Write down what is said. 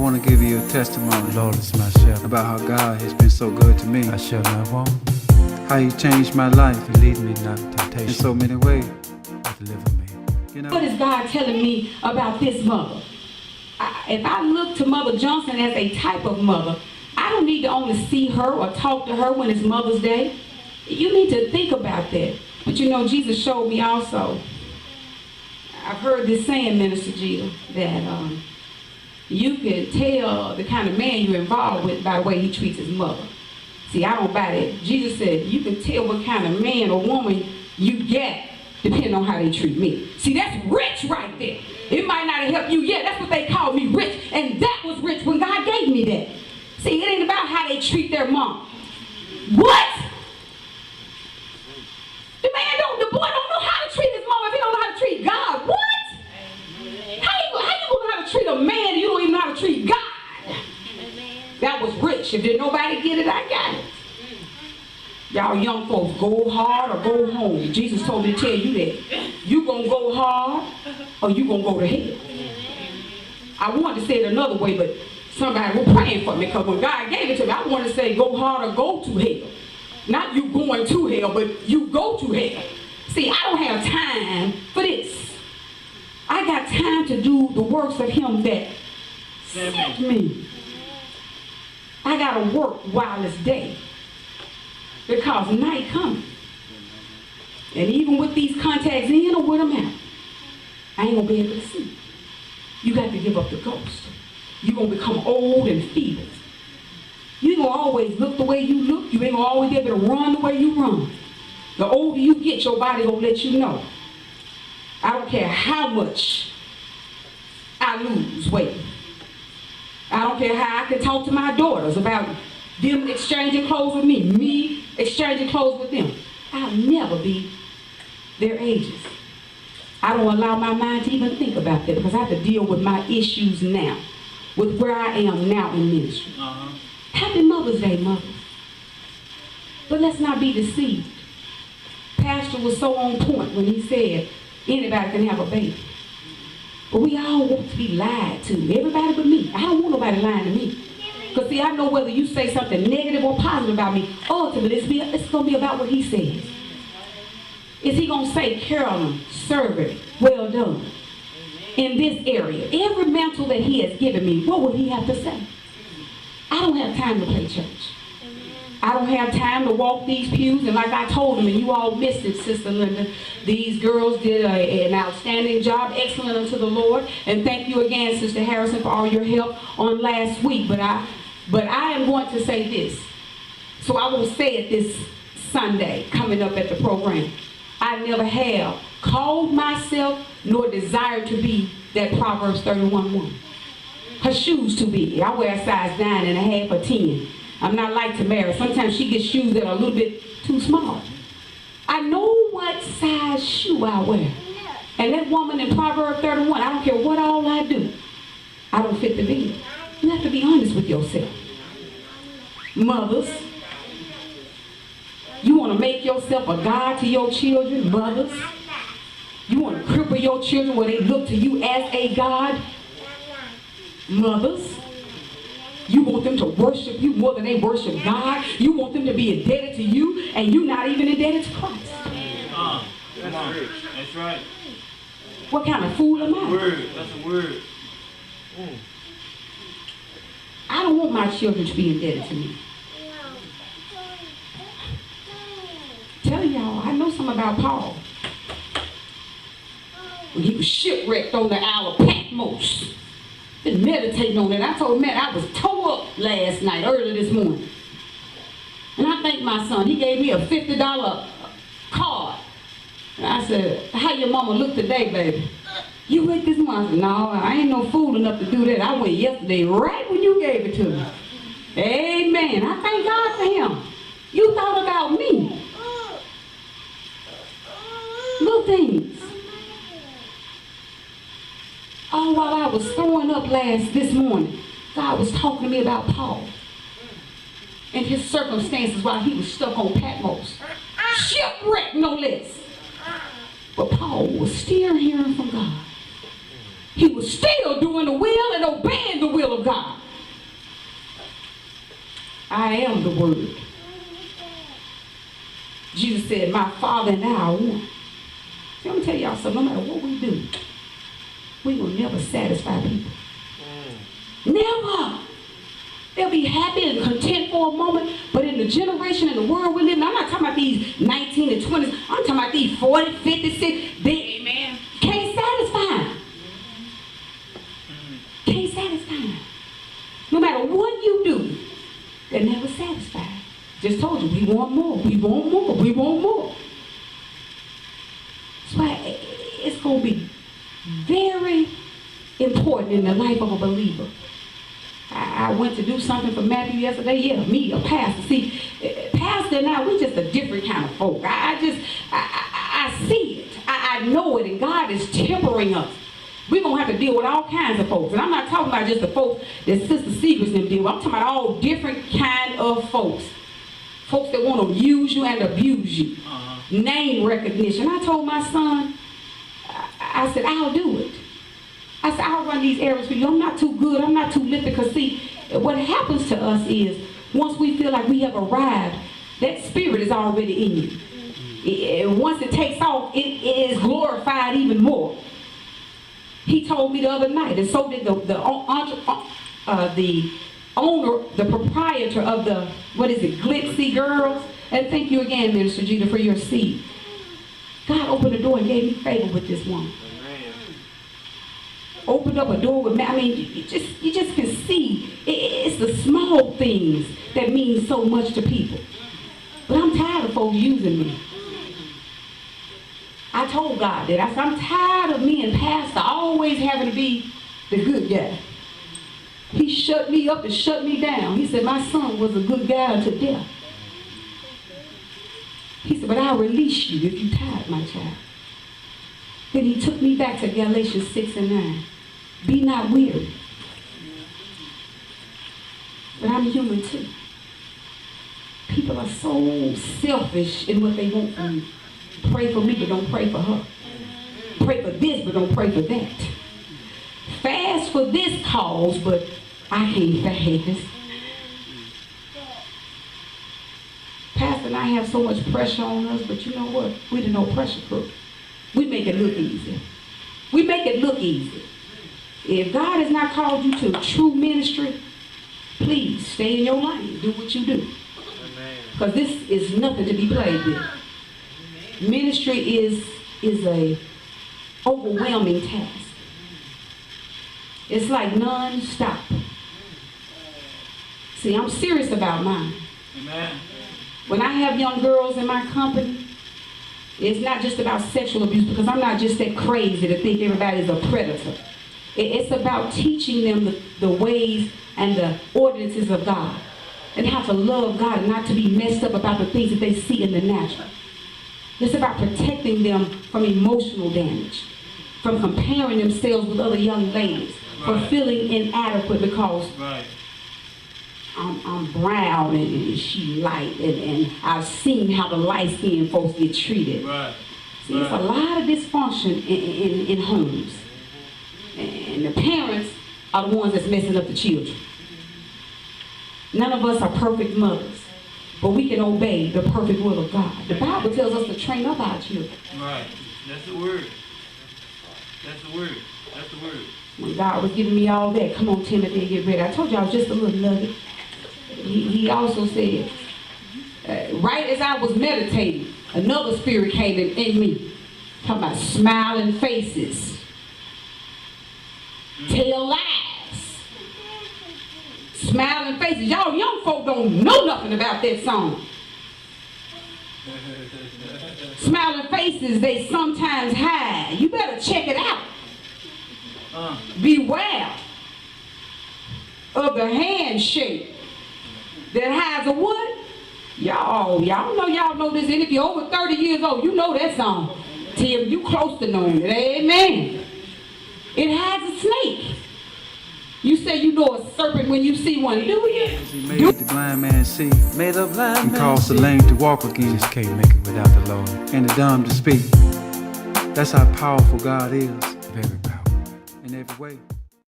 want to give you a testimony, Lord is my shepherd, about how God has been so good to me. I shall not want. How He changed my life He lead me not in in temptation, so many ways. but deliver me. You know, What is God telling me about this mother? If I look to Mother Johnson as a type of mother, I don't need to only see her or talk to her when it's Mother's Day. You need to think about that. But you know, Jesus showed me also. I've heard this saying, Minister Gita, that you can tell the kind of man you're involved with by the way he treats his mother. See, I don't buy that. Jesus said you can tell what kind of man or woman you get depending on how they treat me. See, that's rich right there. It might not have helped you yet. That's what they call me, rich. And that was rich when God gave me that. See, it ain't about how they treat their mom. What? The boy don't know how to treat his mom if he don't know how to treat God. What? How you gonna know how to treat a man and you don't even know how to treat God? That was rich. If did nobody get it, I got it. Y'all young folks, go hard or go home. Jesus told me to tell you that. You gonna go hard or you gonna go to hell. I wanted to say it another way, but somebody was praying for me because when God gave it to me, I wanted to say go hard or go to hell. Not you going to hell, but you go to hell. See, I don't have time for this. I got time to do the works of Him that sent me. I gotta work while it's day, because night comes. And even with these contacts in or with them out, I ain't gonna be able to see. You got to give up the ghost. You're gonna become old and feeble. You ain't gonna always look the way you look. You ain't gonna always be able to run the way you run. The older you get, your body gonna let you know. I don't care how much I lose weight. I don't care how I can talk to my daughters about them exchanging clothes with me exchanging clothes with them. I'll never be their ages. I don't allow my mind to even think about that because I have to deal with my issues now, with where I am now in ministry. Happy Mother's Day, mothers. But let's not be deceived. Pastor was so on point when he said anybody can have a baby. But we all want to be lied to. Everybody but me. I don't want nobody lying to me. Because see, I know whether you say something negative or positive about me, ultimately it's going to be about what he says. Is he going to say, Carolyn, servant, well done? In this area, every mantle that he has given me, what would he have to say? I don't have time to play church. I don't have time to walk these pews. And like I told them, and you all missed it, Sister Linda, these girls did an outstanding job, excellent unto the Lord. And thank you again, Sister Harrison, for all your help on last week. But I am going to say this. So I will say it this Sunday coming up at the program. I never have called myself nor desired to be that Proverbs 31:1. Her shoes too big. I wear a size 9.5 or 10. I'm not like Tamara. Sometimes she gets shoes that are a little bit too small. I know what size shoe I wear. And that woman in Proverbs 31, I don't care what all I do, I don't fit the bill. You have to be honest with yourself. Mothers, you want to make yourself a God to your children, mothers. You want to cripple your children where they look to you as a God, mothers. You want them to worship you more than they worship God. You want them to be indebted to you, and you're not even indebted to Christ. That's right. What kind of fool am I? That's a word. I don't want my children to be indebted to me. Tell y'all, I know something about Paul. When he was shipwrecked on the Isle of Patmos. Been meditating on it. I told him, man, I was tore up last night, early this morning. And I thanked my son. He gave me a $50 card. And I said, how your mama look today, baby? You went this morning? I said, no, I ain't no fool enough to do that. I went yesterday right when you gave it to me. Amen. I thank God for him. You thought about me. Little things. All while I was throwing up this morning, God was talking to me about Paul and his circumstances while he was stuck on Patmos. Shipwrecked, no less. But Paul was still hearing from God. He was still doing the will and obeying the will of God. I am the Word. Jesus said, my Father and I are one. See, I'm going to tell y'all something. No matter what we do, we will never satisfy people. Never. They'll be happy and content for a moment, but in the generation and the world we live in, I'm not talking about these 19 and 20s. I'm talking about these 40, 50, 60. They, amen, can't satisfy them. Can't satisfy them. No matter what you do, they're never satisfied. Just told you, we want more, we want more, we want more. That's why it's going to be very important in the life of a believer. I went to do something for Matthew yesterday. Yeah, me, a pastor. See, pastor and I, we're just a different kind of folk. I see it. I know it, and God is tempering us. We're going to have to deal with all kinds of folks. And I'm not talking about just the folks that Sister Segrist and deal with. I'm talking about all different kind of folks. Folks that want to use you and abuse you. Name recognition. I told my son, I said, I'll do it. I said, I'll run these errands for you. I'm not too good. I'm not too lifted. Because see, what happens to us is, once we feel like we have arrived, that spirit is already in you. Once it takes off, it is glorified even more. He told me the other night, and so did the owner, the proprietor of the, Glitzy Girls. And thank you again, Minister Jeter, for your seed. God opened the door and gave me favor with this woman. Opened up a door with me. I mean, you just can see it's the small things that mean so much to people. But I'm tired of folks using me. I told God that. I said, I'm tired of me and Pastor always having to be the good guy. He shut me up and shut me down. He said, my son was a good guy unto death. He said, but I'll release you if you're tired, my child. Then he took me back to Galatians 6 and 9. Be not weary. But I'm human too. People are so selfish in what they want from you. Pray for me, but don't pray for her. Pray for this, but don't pray for that. Fast for this cause, but I can't fast. Pastor and I have so much pressure on us, but you know what? We're the no pressure crew. We make it look easy. We make it look easy. If God has not called you to true ministry, please stay in your lane. Do what you do. Because this is nothing to be played with. Ministry is a overwhelming task. It's like non-stop. See, I'm serious about mine. Amen. When I have young girls in my company, it's not just about sexual abuse, because I'm not just that crazy to think everybody's a predator. It's about teaching them the ways and the ordinances of God, and how to love God and not to be messed up about the things that they see in the natural. It's about protecting them from emotional damage, from comparing themselves with other young ladies, from feeling inadequate because I'm brown and she light, and I've seen how the light-skinned folks get treated. See, it's a lot of dysfunction in homes. And the parents are the ones that's messing up the children. None of us are perfect mothers, but we can obey the perfect will of God. The Bible tells us to train up our children. Right. That's the word. That's the word. That's the word. When God was giving me all that, come on, Timothy, get ready. I told you I was just a little nugget. He also said, right as I was meditating, another spirit came in me. Talking about smiling faces. Tell lies. Smiling faces. Y'all young folk don't know nothing about that song. Smiling faces, they sometimes hide. You better check it out. Beware of the handshake that hides a what? Y'all know this. And if you're over 30 years old, you know that song. Tim, you close to knowing it. Amen. It hides a snake. You say you know a serpent when you see one, do you? He made the blind man see, Made a blind and man caused the see. lame to walk again, Just can't make it without the Lord. and the dumb to speak. That's how powerful God is Very powerful. in every way.